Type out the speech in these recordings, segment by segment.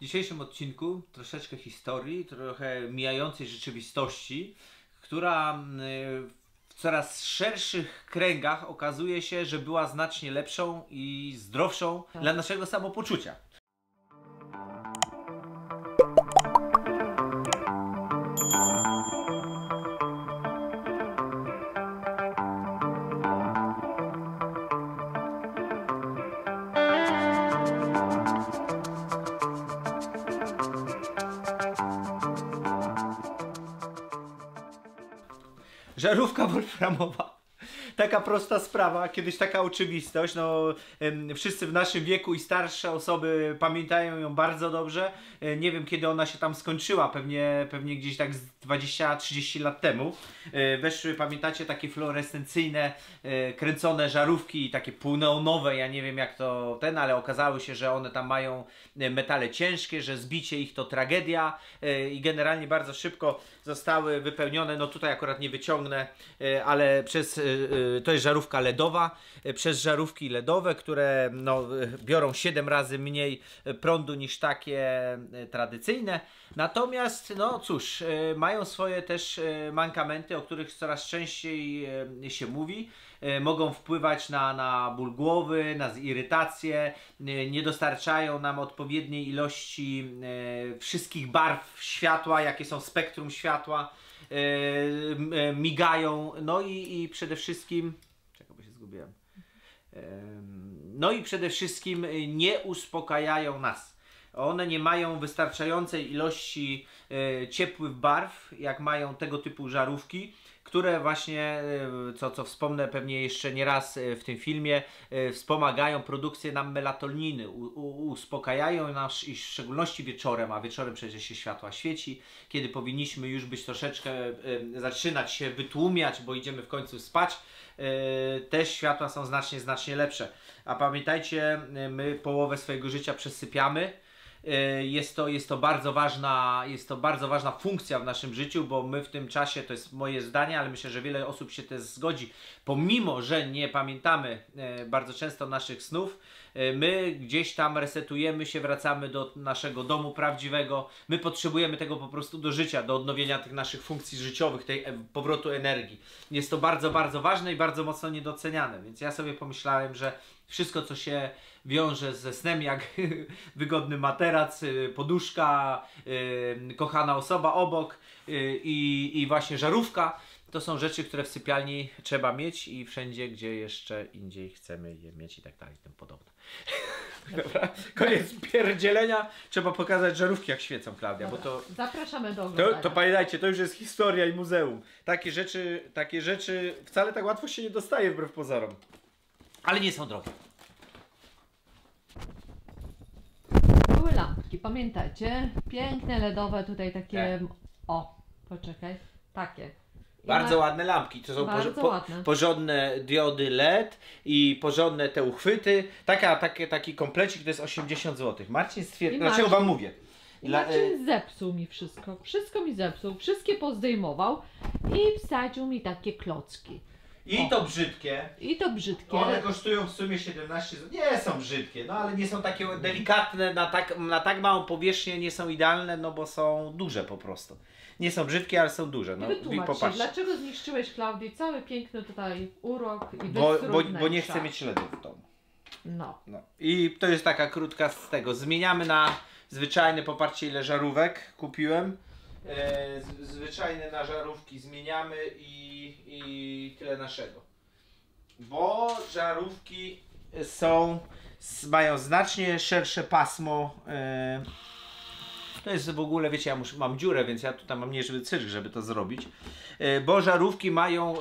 W dzisiejszym odcinku troszeczkę historii, trochę mijającej rzeczywistości, która w coraz szerszych kręgach okazuje się, że była znacznie lepszą i zdrowszą dla naszego samopoczucia. Żarówka wolframowa. Taka prosta sprawa, kiedyś taka oczywistość, no wszyscy w naszym wieku i starsze osoby pamiętają ją bardzo dobrze. Nie wiem, kiedy ona się tam skończyła, pewnie gdzieś tak z 20-30 lat temu. Weszły, pamiętacie, takie fluorescencyjne, kręcone żarówki, takie półneonowe, ja nie wiem jak to ale okazało się, że one tam mają metale ciężkie, że zbicie ich to tragedia i generalnie bardzo szybko zostały wypełnione, no tutaj akurat nie wyciągnę, ale to jest żarówka LEDowa, przez żarówki LEDowe, które no, biorą 7 razy mniej prądu niż takie tradycyjne. Natomiast, no cóż, mają swoje też mankamenty, o których coraz częściej się mówi. Mogą wpływać na ból głowy, na irytację, nie dostarczają nam odpowiedniej ilości wszystkich barw światła, jakie są w spektrum światła, migają, no i przede wszystkim, czekaj, bo się zgubiłem, no i przede wszystkim nie uspokajają nas. One nie mają wystarczającej ilości ciepłych barw, jak mają tego typu żarówki, które właśnie, co wspomnę pewnie jeszcze nie raz w tym filmie, wspomagają produkcję nam melatoniny, uspokajają nas i w szczególności wieczorem, a wieczorem przecież się światła świeci, kiedy powinniśmy już być troszeczkę, zaczynać się wytłumiać, bo idziemy w końcu spać, te światła są znacznie lepsze. A pamiętajcie, my połowę swojego życia przesypiamy. Jest to bardzo ważna funkcja w naszym życiu, bo my w tym czasie, to jest moje zdanie, ale myślę, że wiele osób się też zgodzi, pomimo że nie pamiętamy bardzo często naszych snów, my gdzieś tam resetujemy się, wracamy do naszego domu prawdziwego, my potrzebujemy tego po prostu do życia, do odnowienia tych naszych funkcji życiowych, tej powrotu energii. Jest to bardzo ważne i bardzo mocno niedoceniane, więc ja sobie pomyślałem, że wszystko, co się wiąże ze snem, jak wygodny materac, poduszka, kochana osoba obok i właśnie żarówka, to są rzeczy, które w sypialni trzeba mieć i wszędzie, gdzie jeszcze indziej chcemy je mieć i tak dalej, i tym podobne. Dobra, koniec pierdzielenia. Trzeba pokazać żarówki, jak świecą, Klaudia. Dobra, bo to, zapraszamy do oglądania. To pamiętajcie, to już jest historia i muzeum. Takie rzeczy wcale tak łatwo się nie dostaje, wbrew pozorom. Ale nie są drogie. Były lampki, pamiętacie? Piękne LEDowe, tutaj takie... Tak. O, poczekaj. Takie. Bardzo ładne lampki. To są porządne diody LED i porządne te uchwyty. Taki komplecik to jest 80 zł. Marcin stwierdził, dlaczego wam mówię? Marcin zepsuł mi wszystko. Wszystko mi zepsuł. Wszystkie pozdejmował i wsadził mi takie klocki. I to brzydkie. I to brzydkie. One kosztują w sumie 17 zł. Nie są brzydkie, no ale nie są takie delikatne, na tak małą powierzchnię nie są idealne, no bo są duże po prostu. Nie są brzydkie, ale są duże. No, wytłumacz się, dlaczego zniszczyłeś, Klaudii, cały piękny tutaj urok i bo nie chcę mieć LEDów w domu. No. I to jest taka krótka z tego. Zmieniamy na zwyczajne, popatrzcie ile żarówek kupiłem. Zwyczajne na żarówki zmieniamy i tyle naszego. Bo żarówki mają znacznie szersze pasmo. To jest w ogóle, wiecie, ja mam dziurę, więc ja tutaj mam niezły cyrk, żeby to zrobić. Bo żarówki mają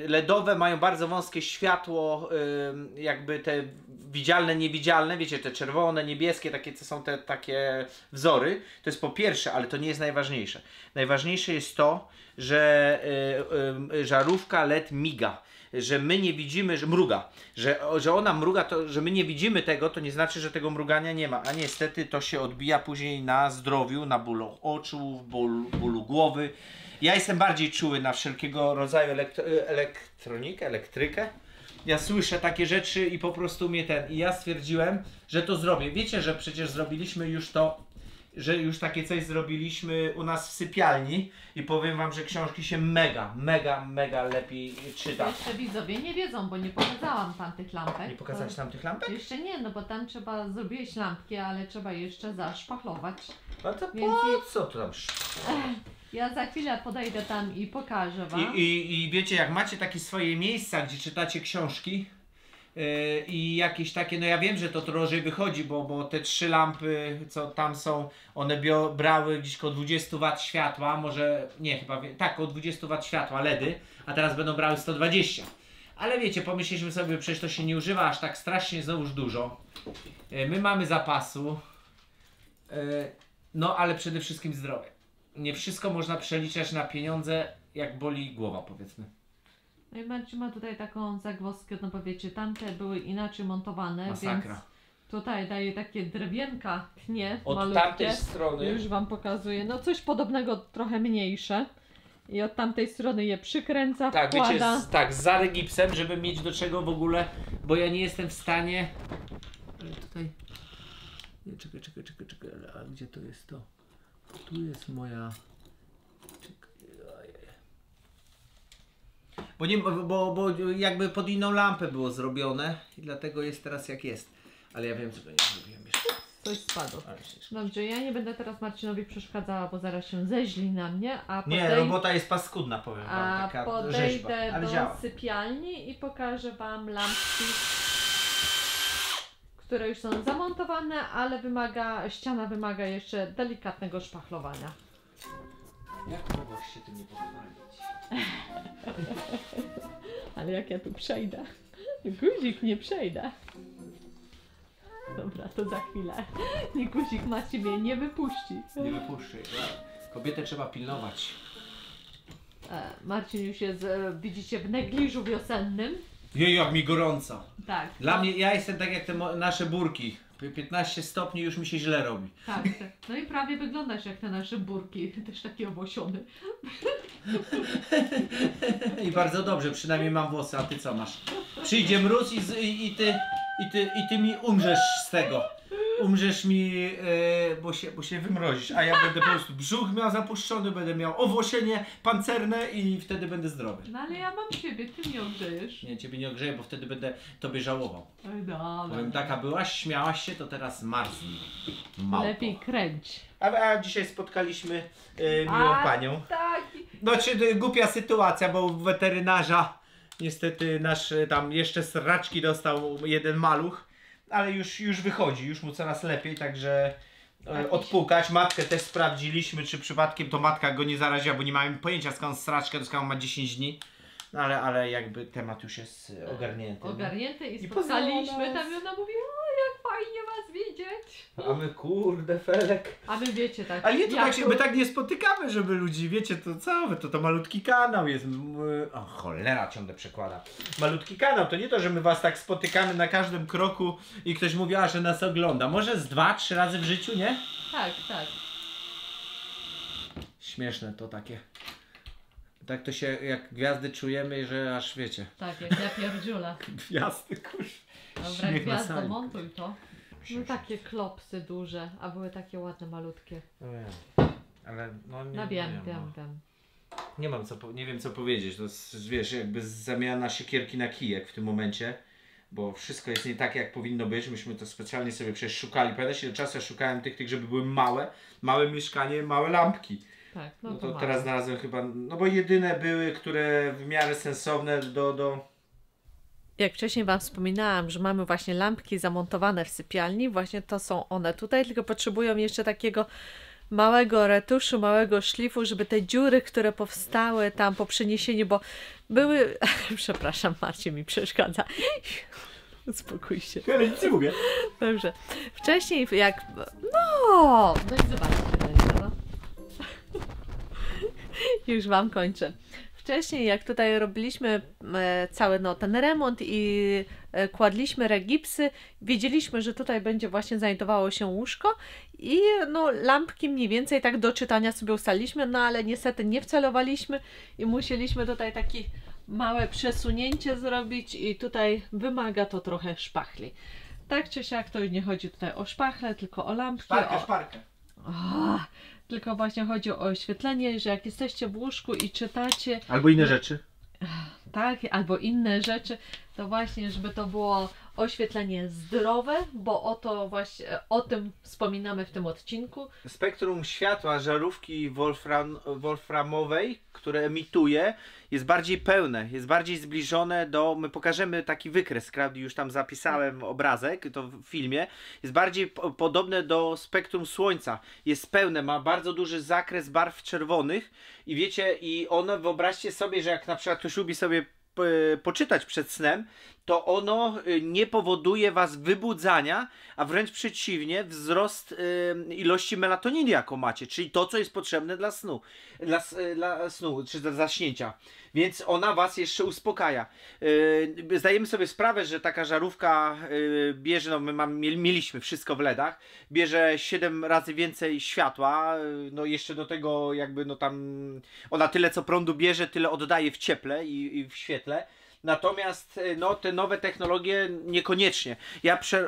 LEDowe, mają bardzo wąskie światło, jakby te widzialne, niewidzialne, wiecie, te czerwone, niebieskie, takie co są te takie wzory. To jest po pierwsze, ale to nie jest najważniejsze. Najważniejsze jest to, że żarówka LED miga. Że my nie widzimy, że mruga, że ona mruga, to że my nie widzimy tego, to nie znaczy, że tego mrugania nie ma, a niestety to się odbija później na zdrowiu, na bólu oczu, bólu głowy. Ja jestem bardziej czuły na wszelkiego rodzaju elektrykę, Ja słyszę takie rzeczy i po prostu mnie I ja stwierdziłem, że to zrobię. Wiecie, że przecież zrobiliśmy już to, że już takie coś zrobiliśmy u nas w sypialni i powiem wam, że książki się mega lepiej czyta. Jeszcze widzowie nie wiedzą, bo nie pokazałam tam tych lampek. Nie pokazać tam tych lampek? Jeszcze nie, no bo tam trzeba, zrobiłeś lampki, ale trzeba jeszcze zaszpachlować. No to Więc po co to tam? Ja za chwilę podejdę tam i pokażę wam. I wiecie, jak macie takie swoje miejsca, gdzie czytacie książki i jakieś takie, no ja wiem, że to drożej wychodzi, bo te 3 lampy, co tam są, one brały gdzieś koło 20 W światła, może, nie chyba, tak, koło 20 W światła LEDy, a teraz będą brały 120. Ale wiecie, pomyśleliśmy sobie, przecież to się nie używa aż tak strasznie znowuż dużo. My mamy zapasu, no ale przede wszystkim zdrowie. Nie wszystko można przeliczać na pieniądze, jak boli głowa, powiedzmy. No i Marcin ma tutaj taką zagwozdkę, no bo wiecie, tamte były inaczej montowane, Masakra. więc tutaj daje takie drewienka, tnie Od malutkie. tamtej strony. Już wam pokazuję, no coś podobnego, trochę mniejsze. I od tamtej strony je przykręca, Tak, wkłada. wiecie, tak, z zarygipsem, żeby mieć do czego w ogóle, bo ja nie jestem w stanie... Ale tutaj... Nie, czekaj, a gdzie to jest to? Tu jest moja... Bo, nie, bo jakby pod inną lampę było zrobione i dlatego jest teraz jak jest. Ale ja wiem, czego nie zrobiłem jeszcze. Coś spadło. Ale się- Dobrze, ja nie będę teraz Marcinowi przeszkadzała, bo zaraz się zeźli na mnie, a Nie, robota jest paskudna, powiem wam, taka rzeźba, podejdę ale do działa. sypialni i pokażę wam lampki, które już są zamontowane, ale ściana wymaga jeszcze delikatnego szpachlowania. Jak mogłaś się tym nie pochwalić? Ale jak ja tu przejdę? Guzik nie przejdę. Dobra, to za chwilę. Nie, guzik ma ciebie nie wypuści. Nie wypuszczaj. Kobietę trzeba pilnować. Marcin już jest, widzicie, w negliżu wiosennym. Jej, jak mi gorąco. Tak. Dla no, mnie, ja jestem tak jak te nasze burki. 15 stopni już mi się źle robi. Tak, tak. No i prawie wyglądasz jak te nasze burki, też taki obłosiony. I bardzo dobrze, przynajmniej mam włosy, a ty co masz? Przyjdzie mróz i ty mi umrzesz z tego. Umrzesz mi, bo się wymrozisz, a ja będę po prostu brzuch miał zapuszczony, będę miał owłosienie pancerne i wtedy będę zdrowy. No ale ja mam ciebie, ty mnie ogrzejesz. Nie, ciebie nie ogrzeję, bo wtedy będę tobie żałował. Oj, dobra. Powiem, taka byłaś, śmiałaś się, to teraz marznij. Małpo. Lepiej kręć. A dzisiaj spotkaliśmy miłą panią. Tak. Znaczy głupia sytuacja, bo u weterynarza niestety nasz tam jeszcze sraczki dostał jeden maluch, ale już wychodzi, już mu coraz lepiej, także odpukać. Matkę też sprawdziliśmy, czy przypadkiem to matka go nie zaraziła, bo nie mamy pojęcia skąd sraczkę dostał, ma 10 dni. No ale jakby temat już jest ogarnięty. Ogarnięty i I spotkaliśmy poznała nas. tam i ona mówi, o jak fajnie was widzieć. A my kurde Felek. A wy wiecie tak. Ale nie, to ja tak się, my tak nie spotykamy, żeby ludzi, wiecie, to co, to malutki kanał jest. O cholera, ciągle przekłada. Malutki kanał, to nie to, że my was tak spotykamy na każdym kroku i ktoś mówi, a że nas ogląda. Może z 2-3 razy w życiu, nie? Tak, tak. Śmieszne to takie. Tak to się jak gwiazdy czujemy, że aż wiecie. Tak, jak ja pierdziula. Gwiazdy, kurz. Dobra, Śmiech na gwiazdo, sali. montuj to. No takie klopsy duże, a były takie ładne, malutkie. No wiem. Ale no nie, No wiem, nie, wiem, no. wiem. Nie mam nie wiem co powiedzieć, to jest, wiesz, jakby zamiana siekierki na kijek w tym momencie, bo wszystko jest nie tak jak powinno być, myśmy to specjalnie sobie przecież szukali, pamiętasz ile czasu ja szukałem tych, żeby były małe mieszkanie, małe lampki. Tak, No no to to teraz znalazłem chyba, no bo jedyne były, które w miarę sensowne do... Jak wcześniej Wam wspominałam, że mamy właśnie lampki zamontowane w sypialni, właśnie to są one tutaj, tylko potrzebują jeszcze takiego małego retuszu, małego szlifu, żeby te dziury, które powstały tam po przeniesieniu, bo były... Przepraszam, Marcie mi przeszkadza. Uspokój się. Ale nic nie mówię. Dobrze. Wcześniej jak... No i zobaczcie. No. Już Wam kończę. Wcześniej jak tutaj robiliśmy cały ten remont i kładliśmy regipsy, wiedzieliśmy, że tutaj będzie właśnie znajdowało się łóżko i no lampki mniej więcej tak do czytania sobie ustaliliśmy, no ale niestety nie wcelowaliśmy i musieliśmy tutaj taki małe przesunięcie zrobić i tutaj wymaga to trochę szpachli. Tak czy siak to nie chodzi tutaj o szpachlę, tylko o lampki. Szparkę. Tylko właśnie chodzi o oświetlenie, że jak jesteście w łóżku i czytacie, Albo inne rzeczy. tak, albo inne rzeczy, to właśnie, żeby to było oświetlenie zdrowe, bo o tym wspominamy w tym odcinku. Spektrum światła żarówki wolframowej, które emituje, jest bardziej pełne, jest bardziej zbliżone do... My pokażemy taki wykres, Klaudii, już tam zapisałem obrazek, to w filmie. Jest bardziej podobne do spektrum słońca. Jest pełne, ma bardzo duży zakres barw czerwonych i wiecie, i one, wyobraźcie sobie, że jak na przykład ktoś lubi sobie poczytać przed snem, to ono nie powoduje was wybudzania, a wręcz przeciwnie, wzrost ilości melatoniny, jaką macie, czyli to, co jest potrzebne dla snu, dla snu czy dla zaśnięcia. Więc ona was jeszcze uspokaja. Zdajemy sobie sprawę, że taka żarówka bierze, no my mieliśmy wszystko w LEDach, bierze 7 razy więcej światła, no jeszcze do tego jakby no tam ona tyle co prądu bierze, tyle oddaje w cieple i w świetle. Natomiast no, te nowe technologie niekoniecznie.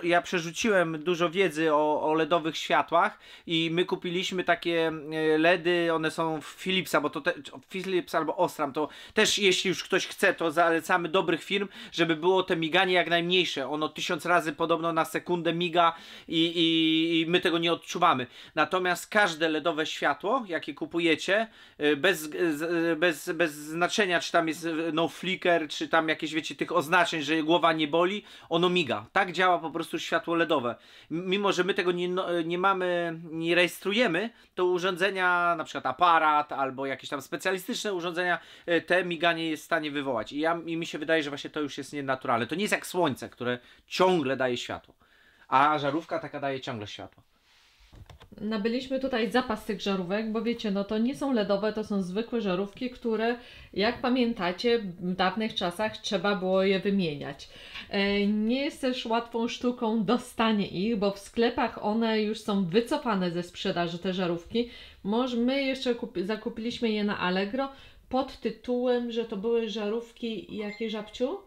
Ja przerzuciłem dużo wiedzy o LEDowych światłach i my kupiliśmy takie LEDy, one są w Philipsa, bo to Philips albo Osram, to też jeśli już ktoś chce, to zalecamy dobrych firm, żeby było te miganie jak najmniejsze. Ono 1000 razy podobno na sekundę miga i my tego nie odczuwamy. Natomiast każde LEDowe światło, jakie kupujecie, bez znaczenia, czy tam jest no flicker, czy tam jakieś, wiecie, tych oznaczeń, że głowa nie boli, ono miga. Tak działa po prostu światło LEDowe. Mimo że my tego nie mamy, nie rejestrujemy, to urządzenia, na przykład aparat, albo jakieś tam specjalistyczne urządzenia, te miganie jest w stanie wywołać. I mi się wydaje, że właśnie to już jest nienaturalne. To nie jest jak słońce, które ciągle daje światło. A żarówka taka daje ciągle światło. Nabyliśmy tutaj zapas tych żarówek, bo wiecie, no to nie są LEDowe, to są zwykłe żarówki, które, jak pamiętacie, w dawnych czasach trzeba było je wymieniać. Nie jest też łatwą sztuką dostanie ich, bo w sklepach one już są wycofane ze sprzedaży, te żarówki. Może my jeszcze zakupiliśmy je na Allegro pod tytułem, że to były żarówki, jakie, Żabciu?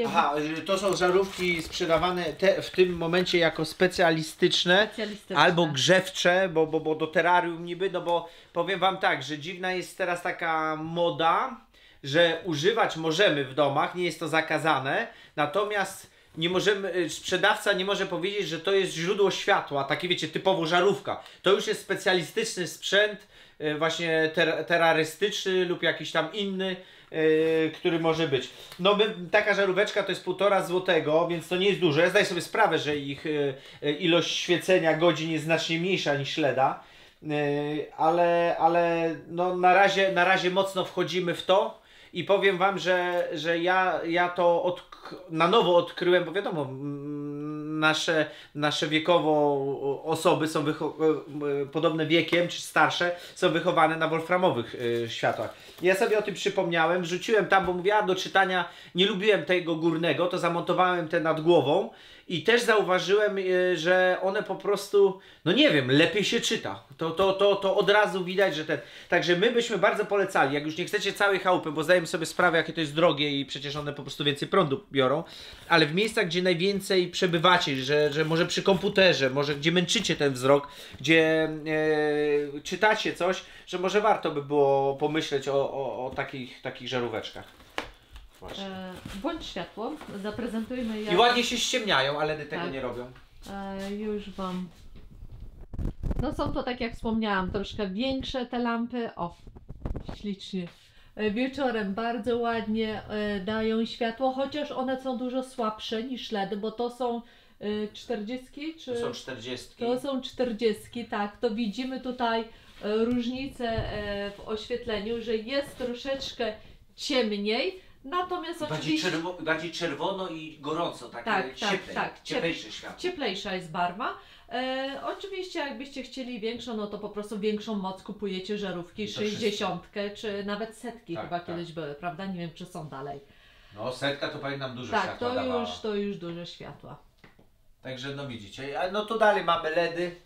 Aha, to są żarówki sprzedawane w tym momencie jako specjalistyczne. Albo grzewcze, bo do terrarium niby, no bo powiem wam tak, że dziwna jest teraz taka moda, że używać możemy w domach, nie jest to zakazane, natomiast nie możemy, sprzedawca nie może powiedzieć, że to jest źródło światła, takie wiecie, typowo żarówka. To już jest specjalistyczny sprzęt, właśnie terrorystyczny lub jakiś tam inny, który może być. No taka żaróweczka to jest 1,5 złotego, więc to nie jest dużo. Ja zdaję sobie sprawę, że ich ilość świecenia godzin jest znacznie mniejsza niż LEDa, ale no na razie mocno wchodzimy w to i powiem wam, że ja to na nowo odkryłem, bo wiadomo, nasze wiekowo osoby są podobne wiekiem, czy starsze, są wychowane na wolframowych światłach. Ja sobie o tym przypomniałem, wrzuciłem tam, bo mówię, do czytania nie lubiłem tego górnego, to zamontowałem te nad głową i też zauważyłem, że one po prostu, no nie wiem, lepiej się czyta. To od razu widać, że Także my byśmy bardzo polecali, jak już nie chcecie całej chałupy, bo zdajemy sobie sprawę, jakie to jest drogie i przecież one po prostu więcej prądu biorą, ale w miejscach, gdzie najwięcej przebywacie, że może przy komputerze, może gdzie męczycie ten wzrok, gdzie czytacie coś, że może warto by było pomyśleć o takich żaróweczkach. Włącz światło, zaprezentujmy je. I ładnie się ściemniają, ale tego nie robią. Już wam. No są to, tak jak wspomniałam, troszkę większe te lampy. O, ślicznie. Wieczorem bardzo ładnie dają światło, chociaż one są dużo słabsze niż LED, bo to są 40 czy... To są 40. To są 40, tak. To widzimy tutaj różnicę w oświetleniu, że jest troszeczkę ciemniej. Natomiast oczywiście... Bardziej czerwono i gorąco, takie cieplejsze światło. Cieplejsza jest barwa. Oczywiście jakbyście chcieli większą, no to po prostu większą moc kupujecie żarówki 60 czy nawet setki chyba kiedyś były, prawda? Nie wiem, czy są dalej. No setka to pamiętam dużo światła dawała. To już dużo światła. Także no widzicie, no to dalej mamy LEDy.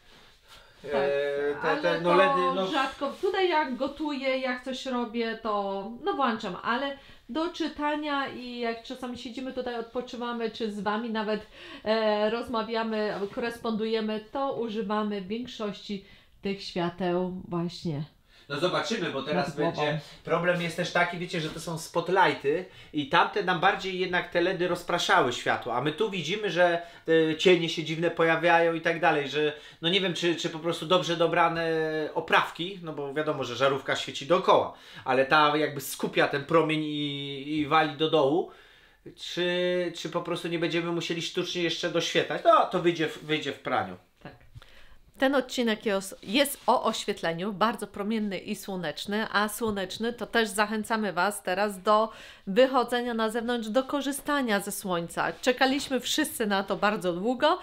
Ale no to LEDy, no rzadko. Tutaj jak gotuję, jak coś robię, to no włączam, ale do czytania i jak czasami siedzimy tutaj, odpoczywamy, czy z Wami nawet rozmawiamy, korespondujemy, to używamy w większości tych świateł właśnie. no zobaczymy, bo teraz Nad głową. będzie, problem jest też taki, wiecie, że to są spotlighty i tamte nam bardziej jednak te LEDy rozpraszały światło, a my tu widzimy, że cienie się dziwne pojawiają i tak dalej, że no nie wiem, czy po prostu dobrze dobrane oprawki, no bo wiadomo, że żarówka świeci dookoła, ale ta jakby skupia ten promień i wali do dołu, czy po prostu nie będziemy musieli sztucznie jeszcze doświetlać, no to wyjdzie w praniu. Tak. Ten odcinek jest o oświetleniu, bardzo promienny i słoneczny, a słoneczny to też zachęcamy Was teraz do wychodzenia na zewnątrz, do korzystania ze słońca. Czekaliśmy wszyscy na to bardzo długo.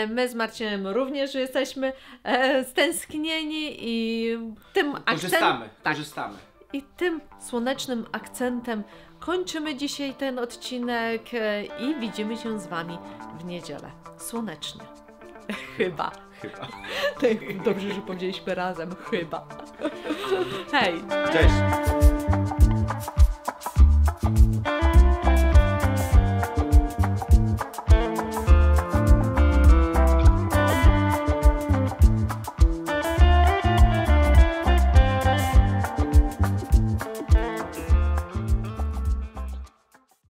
My z Marcinem również jesteśmy stęsknieni i tym Korzystamy. I tym słonecznym akcentem kończymy dzisiaj ten odcinek i widzimy się z Wami w niedzielę. Słonecznie. Chyba. Tak, dobrze, że powiedzieliśmy razem. Chyba. Hej. Cześć.